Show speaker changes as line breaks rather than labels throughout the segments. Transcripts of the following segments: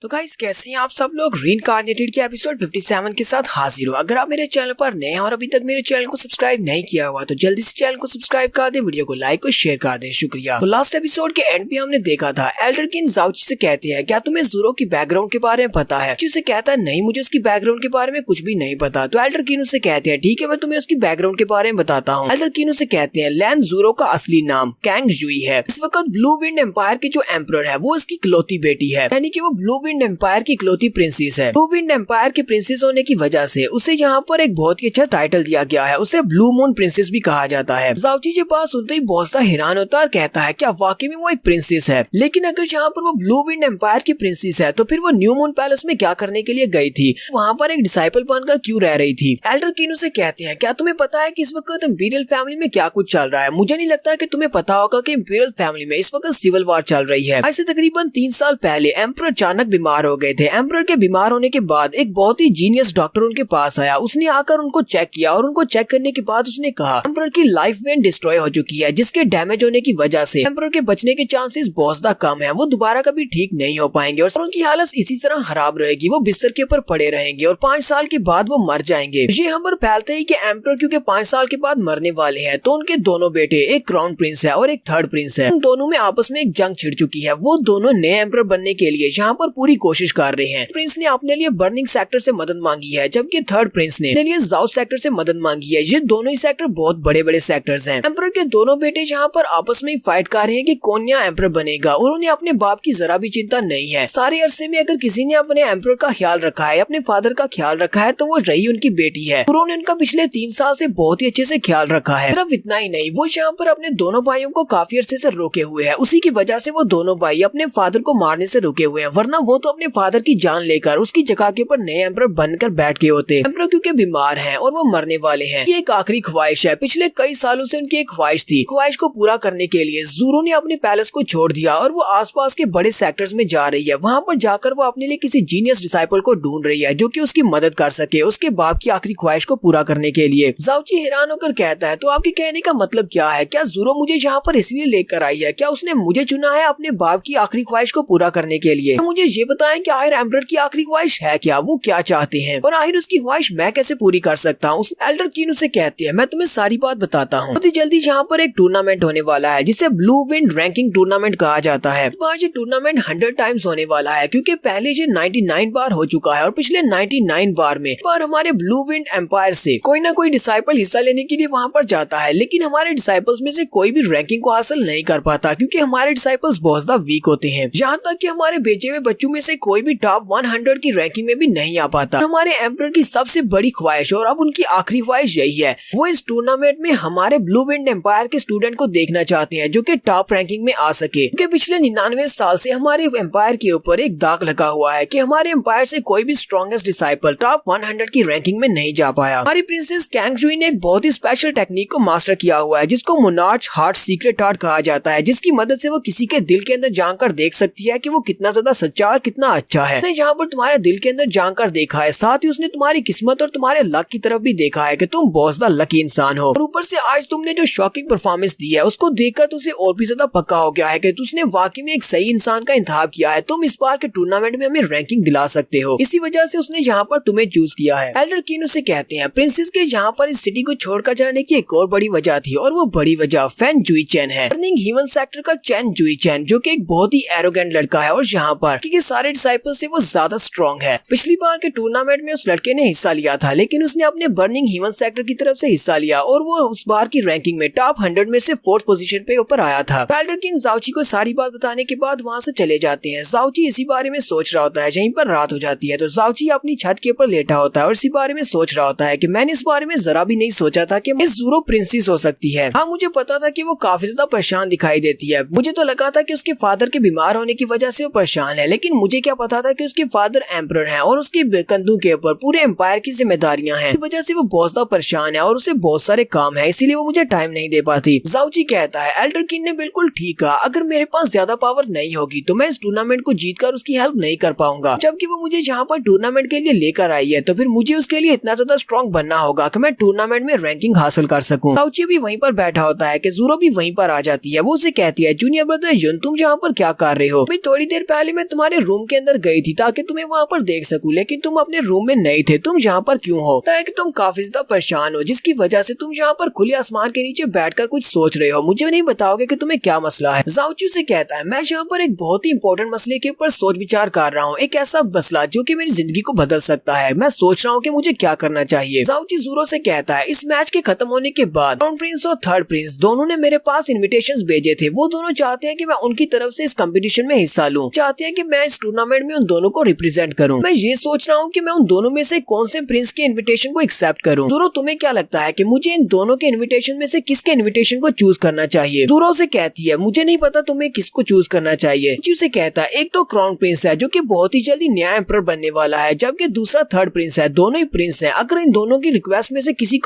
तो गाइस कैसे हैं आप सब लोग। रीइंकार्नेटेड के एपिसोड 57 के साथ हाजिर हो। अगर आप मेरे चैनल पर नए हैं और अभी तक मेरे चैनल को सब्सक्राइब नहीं किया हुआ तो जल्दी से चैनल को सब्सक्राइब कर दें, वीडियो को लाइक और शेयर कर दें, शुक्रिया। तो लास्ट एपिसोड के एंड पे हमने देखा था एल्डर किन ज़ाओची से कहते हैं क्या तुम्हें ज़ूरो की बैकग्राउंड के बारे में पता है। उसे कहता है नहीं, मुझे उसकी बैकग्राउंड के बारे में कुछ भी नहीं पता। तो एल्डर किन उसे कहते हैं ठीक है मैं तुम्हें उसकी बैकग्राउंड के बारे में बताता हूँ। एल्डर किन उसे कहते हैं लैंड ज़ूरो का असली नाम कैंग जुई है। इस वक्त ब्लू विंड एम्पायर के जो एम्परर है वो इसकी इकलौती बेटी है, यानी कि वो ब्लू विंड एम्पायर की इकलौती प्रिंसेस है। ब्लू विंड एम्पायर के प्रिंसेस होने की वजह से उसे यहाँ पर एक बहुत ही अच्छा टाइटल दिया गया है, उसे ब्लू मून प्रिंसेस भी कहा जाता है। ज़ाओची के पास सुनते ही बहुत हैरान होता है और कहता है क्या वाकई में वो एक प्रिंसेस है, लेकिन अगर यहाँ पर वो ब्लू विंड एम्पायर की प्रिंसेस है तो फिर वो न्यू मून पैलेस में क्या करने के लिए गई थी, वहाँ पर एक डिसाइपल बनकर क्यों रह रही थी। एल्डर किन से कहते हैं क्या तुम्हें पता है कि इस वक्त इंपीरियल फैमिली में क्या कुछ चल रहा है। मुझे नहीं लगता कि तुम्हें पता होगा कि इंपीरियल फैमिली में इस वक्त सिविल वॉर चल रही है। ऐसे तकरीबन 3 साल पहले एम्परर अचानक बीमार हो गए थे। एम्परर के बीमार होने के बाद एक बहुत ही जीनियस डॉक्टर उनके पास आया। उसने आकर उनको चेक किया और उनको चेक करने के बाद उसने कहा एम्परर की लाइफ वेन डिस्ट्रॉय हो चुकी है, जिसके डैमेज होने की वजह से एम्परर के बचने के चांसेस बहुत ज्यादा कम है। वो दोबारा कभी ठीक नहीं हो पाएंगे और उनकी हालत इसी तरह खराब रहेगी, वो बिस्तर के ऊपर पड़े रहेंगे और 5 साल के बाद वो मर जाएंगे। ये खबर फैलते ही कि एम्परर क्योंकि 5 साल के बाद मरने वाले हैं तो उनके दोनों बेटे, एक क्राउन प्रिंस है और एक थर्ड प्रिंस है, उन दोनों में आपस में एक जंग छिड़ चुकी है। वो दोनों नए एम्परर बनने के लिए यहाँ पर पूरी कोशिश कर रहे हैं। प्रिंस ने अपने लिए बर्निंग सेक्टर से मदद मांगी है, जबकि थर्ड प्रिंस ने अपने लिए जाओ सेक्टर से मदद मांगी है। ये दोनों ही सेक्टर बहुत बड़े बड़े सेक्टर्स हैं। एम्परर के दोनों बेटे यहाँ पर आपस में फाइट कर रहे हैं कि कौन यहाँ एम्परर बनेगा और उन्हें अपने बाप की जरा भी चिंता नहीं है। सारे अरसे में अगर किसी ने अपने एम्परर का ख्याल रखा है, अपने फादर का ख्याल रखा है तो वो रही उनकी बेटी है। उन्होंने उनका पिछले 3 साल से बहुत ही अच्छे से ख्याल रखा है। सिर्फ इतना ही नहीं, वो यहाँ पर अपने दोनों भाइयों को काफी अरसे से रोके हुए है। उसी की वजह से वो दोनों भाई अपने फादर को मारने से रुके हुए हैं, वरना वो तो अपने फादर की जान लेकर उसकी जगह के ऊपर नए एम्परर बनकर बैठ के होते। एम्परर क्योंकि बीमार हैं और वो मरने वाले हैं, ये एक आखिरी ख्वाहिश है। पिछले कई सालों से उनकी एक ख्वाहिश थी। ख्वाहिश को पूरा करने के लिए ज़ूरो ने अपने पैलेस को छोड़ दिया और वो आसपास के बड़े सेक्टर्स में जा रही है। वहाँ पर जाकर वो अपने लिए किसी जीनियस डिसाइपल को ढूंढ रही है जो कि उसकी मदद कर सके उसके बाप की आखिरी ख्वाहिश को पूरा करने के लिए। ज़ाओची हैरान होकर कहता है तो आपके कहने का मतलब क्या है, क्या ज़ूरो मुझे यहाँ पर इसलिए लेकर आई है, क्या उसने मुझे चुना है अपने बाप की आखिरी ख्वाहिश को पूरा करने के लिए। तो मुझे ये बताएं कि आखिर एम्परर की आखिरी ख्वाहिश है क्या, वो क्या चाहते हैं और आखिर उसकी ख्वाहिश मैं कैसे पूरी कर सकता हूँ। एल्डर किन उसे कहते हैं मैं तुम्हें सारी बात बताता हूँ। बहुत ही जल्दी यहाँ पर एक टूर्नामेंट होने वाला है जिसे ब्लू विंड रैंकिंग टूर्नामेंट कहा जाता है। ये टूर्नामेंट 100 टाइम्स होने वाला है क्योंकि पहले ये 99 बार हो चुका है और पिछले 99 बार में पर हमारे ब्लू विंड एम्पायर से कोई ना कोई डिसाइपल हिस्सा लेने के लिए वहाँ पर जाता है, लेकिन हमारे डिसाइपल्स में से कोई भी रैंकिंग को हासिल नहीं कर पाता क्योंकि हमारे डिसाइपल्स बहुत ज्यादा वीक होते हैं। यहाँ तक कि हमारे भेजे हुए बच्चों में से कोई भी टॉप 100 की रैंकिंग में भी नहीं आ पाता। हमारे एम्परर की सबसे बड़ी ख्वाहिश और अब उनकी आखिरी ख्वाहिश यही है, वो इस टूर्नामेंट में हमारे ब्लू विंड एम्पायर के स्टूडेंट को देखना चाहते हैं जो कि टॉप रैंकिंग में आ सके। क्योंकि पिछले 99 साल से हमारे एम्पायर के ऊपर एक दाग लगा हुआ है कि हमारे एम्पायर से कोई भी स्ट्रॉन्गेस्ट डिसाइपल टॉप 100 की रैंकिंग में नहीं जा पाया। हमारी प्रिंसेस कैंग जुई ने एक बहुत ही स्पेशल टेक्निक को मास्टर किया हुआ है जिसको मोनार्च हार्ट सीक्रेट हार्ट कहा जाता है, जिसकी मदद से वो किसी के दिल के अंदर जानकर देख सकती है कि वो कितना ज्यादा सच्चा और कितना अच्छा है। यहाँ पर तुम्हारे दिल के अंदर जानकर देखा है, साथ ही उसने तुम्हारी किस्मत और तुम्हारे लक की तरफ भी देखा है कि तुम बहुत ज्यादा लकी इंसान हो। और ऊपर से आज तुमने जो शॉकिंग परफॉर्मेंस दी है उसको देखकर तुझे और भी ज्यादा पक्का हो गया है कि तुमने वाकई में एक सही इंसान का इंतखाब किया है। तुम इस बार के टूर्नामेंट में हमें रैंकिंग दिला सकते हो, इसी वजह से उसने यहाँ पर तुम्हें चूज किया है। एल्डर किन उसे कहते हैं प्रिंसेस के यहाँ पर इस सिटी को छोड़कर जाने की एक और बड़ी वजह थी और वो बड़ी वजह फैन जुई चैन है, बर्निंग हीवन सेक्टर का चैन जुई चैन, जो कि एक बहुत ही एरोगेंट लड़का है और यहाँ पर क्योंकि सारे डिसाइपल से वो ज्यादा स्ट्रॉन्ग है। पिछली बार के टूर्नामेंट में उस लड़के ने हिस्सा लिया था, लेकिन उसने अपने बर्निंग हीवन सेक्टर की तरफ से हिस्सा लिया और वो उस बार की रैंकिंग में टॉप 100 में से 4th पोजीशन पे ऊपर आया था। एल्डर किन ज़ाओची को सारी बात बताने के बाद वहाँ से चले जाते हैं। ज़ाओची इसी बारे में सोच रहा होता है, यहीं पर रात हो जाती है तो ज़ाओची अपनी छत के ऊपर लेटा होता है और इसी बारे में सोच रहा होता है कि मैंने इस बारे में जरा भी नहीं सोचा था कि ज़ूरो प्रिंसेस हो सकती है। हाँ, मुझे पता था कि वो काफी ज्यादा परेशान दिखाई देती है। मुझे तो लगा था कि उसके फादर के बीमार होने की वजह से वो परेशान है, लेकिन मुझे क्या पता था कि उसके फादर एम्परर हैं और उसके कंधों के ऊपर पूरे एम्पायर की जिम्मेदारियां हैं। इस वजह से वो बहुत ज्यादा परेशान है और उसे बहुत सारे काम है, इसीलिए वो मुझे टाइम नहीं दे पाती। ज़ाओची कहता है एल्डर किन ने बिल्कुल ठीक कहा, अगर मेरे पास ज्यादा पावर नहीं होगी तो मैं इस टूर्नामेंट को जीतकर उसकी हेल्प नहीं कर पाऊंगा। जबकि वो मुझे यहाँ पर टूर्नामेंट के लिए लेकर आई है तो फिर मुझे उसके लिए इतना ज्यादा स्ट्रॉन्ग बनना होगा कि मैं टूर्नामेंट में रैंकिंग हासिल कर सकूं। ज़ाओची भी वहीं पर बैठा होता है कि ज़ूरो भी वहीं पर आ जाती है। वो उसे कहती है जूनियर ब्रदर युन, तुम यहाँ पर क्या कर रहे हो? भाई थोड़ी देर पहले मैं तुम्हारे रूम के अंदर गई थी ताकि तुम्हें वहाँ पर देख सकूं, लेकिन तुम अपने रूम में नहीं थे। तुम यहाँ पर क्यों हो? कि तुम काफी ज्यादा परेशान हो, जिसकी वजह से तुम यहाँ पर खुले आसमान के नीचे बैठकर कुछ सोच रहे हो। मुझे नहीं बताओगे कि तुम्हें क्या मसला है? जाओ चू से कहता है मैं यहाँ पर एक बहुत ही इंपॉर्टेंट मसले के ऊपर सोच विचार कर रहा हूँ, एक ऐसा मसला जो कि मेरी जिंदगी को बदल सकता है। मैं सोच रहा हूँ कि मुझे क्या करना चाहिए। जाओ चू ज़ोरो से कहता है इस मैच के खत्म होने के बाद क्राउन प्रिंस और थर्ड प्रिंस दोनों ने मेरे पास इन्विटेशंस भेजे थे। वो दोनों चाहते हैं कि मैं उनकी तरफ से इस कंपटीशन में हिस्सा लूं, चाहते हैं कि मैं इस टूर्नामेंट में उन दोनों को रिप्रेजेंट करूं। मैं ये सोच रहा हूँ कि मैं उन दोनों में से कौन से प्रिंस के इन्विटेशन को एक्सेप्ट करूं। ज़ोरो तुम्हें क्या लगता है कि मुझे इन दोनों के इन्विटेशन में से किसके इन्विटेशन को चूज करना चाहिए? ज़ोरो से कहती है मुझे नहीं पता तुम्हें किसको चूज करना चाहिए। चू से कहता है एक तो क्राउन प्रिंस है जो कि बहुत ही जल्दी नया एम्परर बनने वाला है, जबकि दूसरा थर्ड प्रिंस है। दोनों ही प्रिंस हैं। अगर इन दोनों की रिक्वेस्ट में से किसी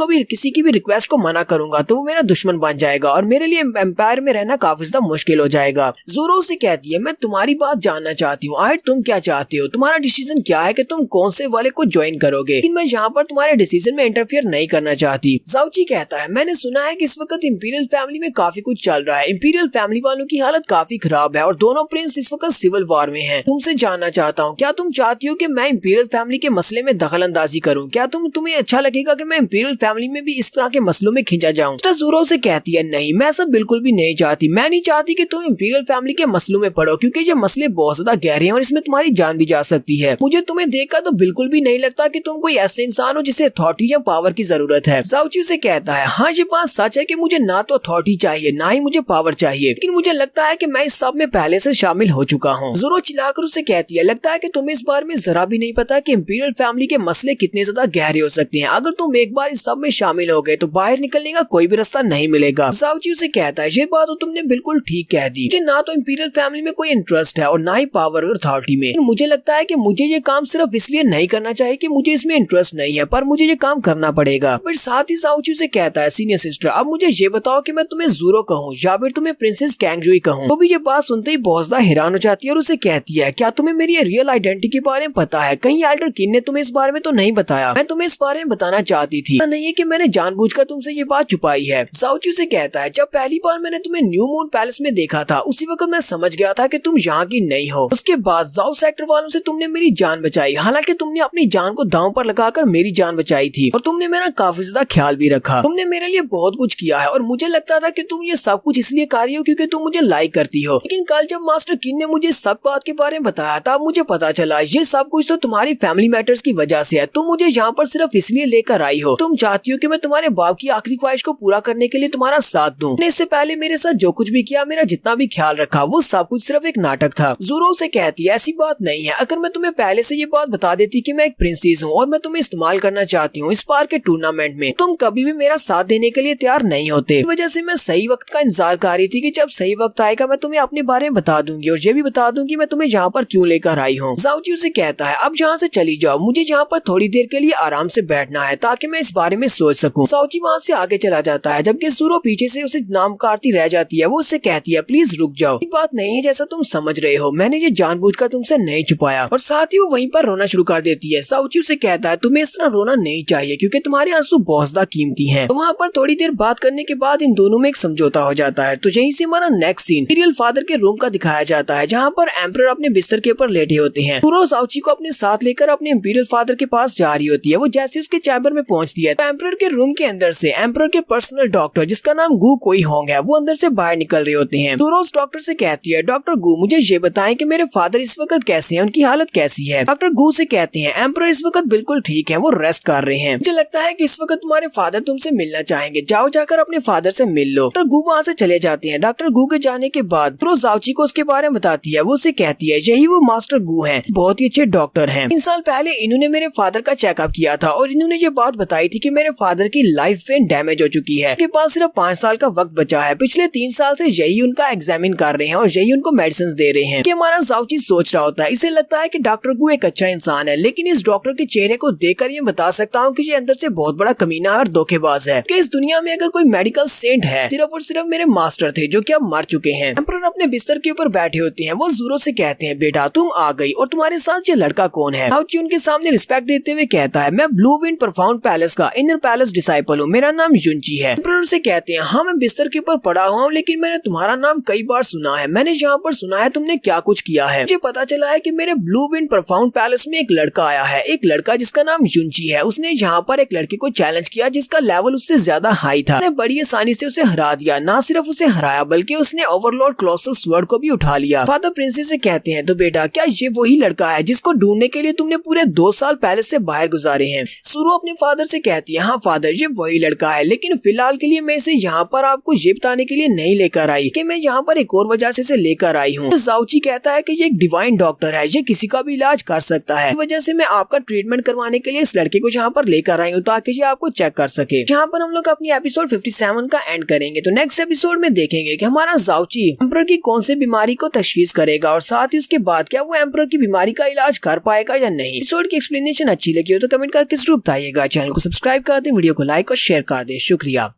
की भी रिक्वेस्ट को मना करूंगा तो वो मेरा दुश्मन बन जाएगा और मेरे लिए एम्पायर में रहना काफी ज्यादा मुश्किल हो जाएगा। ज़ोरो से कहती है मैं तुम्हारी बात जानना चाहती हूँ, आखिर तुम क्या चाहते हो? तुम्हारा डिसीजन क्या है कि तुम कौन से वाले को ज्वाइन करोगे? लेकिन मैं यहाँ पर तुम्हारे डिसीजन में इंटरफियर नहीं करना चाहती। जाओची कहता है मैंने सुना है कि इस वक्त इंपीरियल फैमिली में काफी कुछ चल रहा है। इंपीरियल फैमिली वालों की हालत काफी खराब है और दोनों प्रिंस इस वक्त सिविल वॉर में हैं। तुमसे जानना चाहता हूँ क्या तुम चाहती हो कि मैं इंपीरियल फैमिली के मसले में दखल अंदाजी करूँ? क्या तुम्हें अच्छा लगेगा कि मैं इंपीरियल फैमिली में भी इस तरह के मसलों में खिंचा जाऊँ? ज़ोरो से कहती है नहीं, मैं सब बिल्कुल भी नहीं चाहती। मैं नहीं चाहती कि तुम इंपीरियल फैमिली के मसलों में पड़ो, क्योंकि ये मसले बहुत ज्यादा गहरे हैं और इसमें तुम्हारी जान भी जा सकती है। मुझे तुम्हें देखकर तो बिल्कुल भी नहीं लगता कि तुम कोई ऐसे इंसान हो जिसे अथॉरिटी या पावर की जरूरत है। जाओची से कहता है हाँ ये बात सच है कि मुझे ना तो अथॉरिटी चाहिए ना ही मुझे पावर चाहिए, लेकिन मुझे लगता है कि मैं इस सब में पहले से शामिल हो चुका हूँ। ज़ोरो चिल्लाकर उसे कहती है लगता है कि तुम्हें इस बारे में जरा भी नहीं पता कि इंपीरियल फैमिली के मसले कितने ज्यादा गहरे हो सकते हैं। अगर तुम एक बार इस सब में शामिल हो गए तो बाहर निकलने का कोई भी रास्ता नहीं मिलेगा। जाओची उसे कहता है ये बात तो तुमने बिल्कुल ठीक कह दी। मुझे ना तो इंपीरियल फैमिली में कोई इंटरेस्ट है और ना ही पावर और अथॉरिटी में। मुझे लगता है कि मुझे ये काम सिर्फ इसलिए नहीं करना चाहिए कि मुझे इसमें इंटरेस्ट नहीं है, पर मुझे ये काम करना पड़ेगा। पर साथ ही जाओची से कहता है सीनियर सिस्टर अब मुझे ये बताओ कि मैं तुम्हें ज़ोरो कहूँ या फिर तुम्हें प्रिंसेस कैंगजुई कहूँ? तो भी ये बात सुनते ही बहुत ज्यादा हैरान हो जाती है और उसे कहती है क्या तुम्हें मेरी रियल आइडेंटिटी के बारे में पता है? कहीं एल्डर किन ने तुम्हें इस बारे में तो नहीं बताया? मैं तुम्हें इस बारे में बताना चाहती थी, नहीं है कि मैंने जानबूझकर तुमसे ये बात छुपाई है। जाओची से कहता है जब पहली बार मैंने तुम्हें न्यू मून पैलेस में देखा था उसी वक्त मैं समझ गया था कि तुम यहाँ की नहीं हो। उसके बाद जाओ सेक्टर वालों से तुमने मेरी जान बचाई, हालांकि तुमने अपनी जान को दांव पर लगाकर मेरी जान बचाई थी और तुमने मेरा काफी ज्यादा ख्याल भी रखा। तुमने मेरे लिए बहुत कुछ किया है और मुझे लगता था कि तुम ये सब कुछ इसलिए कर रही हो क्योंकि तुम मुझे लाइक करती हो, लेकिन कल जब मास्टर किन ने मुझे सब बात के बारे में बताया तब मुझे पता चला ये सब कुछ तो तुम्हारी फैमिली मैटर्स की वजह से है। तुम मुझे यहाँ पर सिर्फ इसलिए लेकर आई हो, तुम चाहती हो कि मैं तुम्हारे बाप की आखिरी ख्वाहिश को पूरा करने के लिए तुम्हारा साथ दूं। इससे पहले मेरे साथ जो कुछ भी किया, मेरा जितना भी ख्याल रखा, वो सब कुछ सिर्फ एक नाटक था। ज़ोरो से कहती है ऐसी बात नहीं है। अगर मैं तुम्हें पहले से ये बात बता देती कि मैं एक प्रिंसेस हूँ और मैं तुम्हें इस्तेमाल करना चाहती हूँ इस बार के टूर्नामेंट में, तुम कभी भी मेरा साथ देने के लिए तैयार नहीं होते। इस वजह से मैं सही वक्त का इंतजार कर रही थी कि जब सही वक्त आएगा मैं तुम्हें अपने बारे में बता दूंगी और ये भी बता दूंगी मैं तुम्हें यहाँ पर क्यों लेकर आई हूँ। जाओची उसे कहता है अब यहाँ से चली जाओ, मुझे यहाँ पर थोड़ी देर के लिए आराम से बैठना है ताकि मैं इस बारे में सोच सकूं। जाओची वहाँ से आगे चला जाता है जबकि ज़ोरो पीछे से उसे नाम काटती रह जाती है। वो उससे कहती है प्लीज रुक जाओ, ये बात नहीं है जैसा तुम समझ रहे हो, मैंने ये जानबूझकर तुमसे नहीं छुपाया। और साथ ही वो वहीं पर रोना शुरू कर देती है। जाओची उसे कहता है तुम्हें इस तरह रोना नहीं चाहिए क्योंकि तुम्हारे आंसू बहुत ज्यादा कीमती हैं। तो वहाँ पर थोड़ी देर बात करने के बाद इन दोनों में एक समझौता हो जाता है। तो यहीं से हमारा नेक्स्ट सीन इंपीरियल फादर के रूम का दिखाया जाता है जहाँ पर एम्परर अपने बिस्तर के ऊपर लेटे होते हैं। ज़ोरो जाओची को अपने साथ लेकर अपने इंपीरियल फादर के पास जा रही होती है। वो जैसे उसके चैम्बर में पहुंचती है तो एम्परर के रूम के अंदर से एम्परर के पर्सनल डॉक्टर जिसका नाम गू कोई होंग है वो अंदर से बाहर निकल रहे होते हैं। ज़ोरो उस डॉक्टर से कहती है डॉक्टर गू मुझे ये बताएं कि मेरे फादर इस वक्त कैसे हैं, उनकी हालत कैसी है? डॉक्टर गू से कहते हैं एम्परर इस वक्त बिल्कुल ठीक है, वो रेस्ट कर रहे हैं। मुझे लगता है कि इस वक्त तुम्हारे फादर तुमसे मिलना चाहेंगे, जाओ जाकर अपने फादर से मिल लो। डॉक्टर गू वहाँ से चले जाते हैं। डॉक्टर गू के जाने के बाद ज़ोरो जाओची को उसके बारे में बताती है। वो उसे कहती है यही वो मास्टर गू हैं, बहुत ही अच्छे डॉक्टर हैं। 3 साल पहले इन्होंने मेरे फादर का चेकअप किया था और इन्होंने ये बात बताई थी कि मेरे फादर की लाइफ वेन डैमेज हो चुकी है, उनके पास सिर्फ 5 साल का वक्त बचा है। पिछले 3 साल से यही उनका एग्जामिन कर रहे हैं और यही उनको मेडिसिन दे रहे हैं। कि हमारा जाओची सोच रहा होता है, इसे लगता है कि डॉक्टर गू एक अच्छा इंसान है, लेकिन इस डॉक्टर के चेहरे को देखकर ये बता सकता हूँ कि ये अंदर से बहुत बड़ा कमीना और धोखेबाज है। कि इस दुनिया में अगर कोई मेडिकल सेंट है सिर्फ और सिर्फ मेरे मास्टर थे जो कि अब मर चुके हैं। एम्परर अपने बिस्तर के ऊपर बैठे होते हैं। वो ज़ोरो से कहते हैं बेटा तुम आ गई और तुम्हारे साथ ये लड़का कौन है? जाओची उनके सामने रिस्पेक्ट देते हुए कहता है मैं ब्लू विंड परफाउंड पैलेस का इनर पैलेस डिसाइपल हूँ, मेरा नाम युनची है। एम्परर से कहते हैं हाँ मैं बिस्तर के ऊपर पड़ा हुआ हूँ, लेकिन मैंने तुम्हारा नाम कई बार सुना है, मैंने यहाँ पर सुना है तुमने क्या कुछ किया है। मुझे पता चला है कि मेरे ब्लू विंड प्रोफाउंड पैलेस में एक लड़का आया है, एक लड़का जिसका नाम युनजी है। उसने यहाँ पर एक लड़के को चैलेंज किया जिसका लेवल उससे ज्यादा हाई था। उसने बड़ी आसानी से उसे हरा दिया। ना सिर्फ उसे हराया बल्कि उसने ओवरलॉर्ड कोलोसल स्वॉर्ड को भी उठा लिया। फादर प्रिंसेस से कहते हैं, तो बेटा क्या ये वही लड़का है जिसको ढूंढने के लिए तुमने पूरे 2 साल पैलेस से बाहर गुजारे हैं? सुरु अपने फादर से कहती है, हाँ फादर ये वही लड़का है, लेकिन फिलहाल के लिए मैं इसे यहाँ पर आपको ये बताने के लिए नहीं लेकर आई कि मैं यहाँ पर एक और वजह से इसे लेकर आई हूँ। जाओची कहता है कि ये एक डिवाइन डॉक्टर है, ये किसी का भी इलाज कर सकता है। इस वजह से मैं आपका ट्रीटमेंट करवाने के लिए इस लड़के को यहाँ पर लेकर आई हूँ ताकि ये आपको चेक कर सके। यहाँ पर हम लोग अपनी एपिसोड 57 का एंड करेंगे। तो नेक्स्ट एपिसोड में देखेंगे कि हमारा जाओची एम्परर की कौन सी बीमारी को तशखीस करेगा और साथ ही उसके बाद क्या वो एम्परर की बीमारी का इलाज कर पाएगा या नहीं। एपिसोड की एक्सप्लेनेशन अच्छी लगी हो तो कमेंट करके जरूर बताइएगा। चैनल को सब्सक्राइब कर दें, वीडियो को लाइक और शेयर कर दें। शुक्रिया।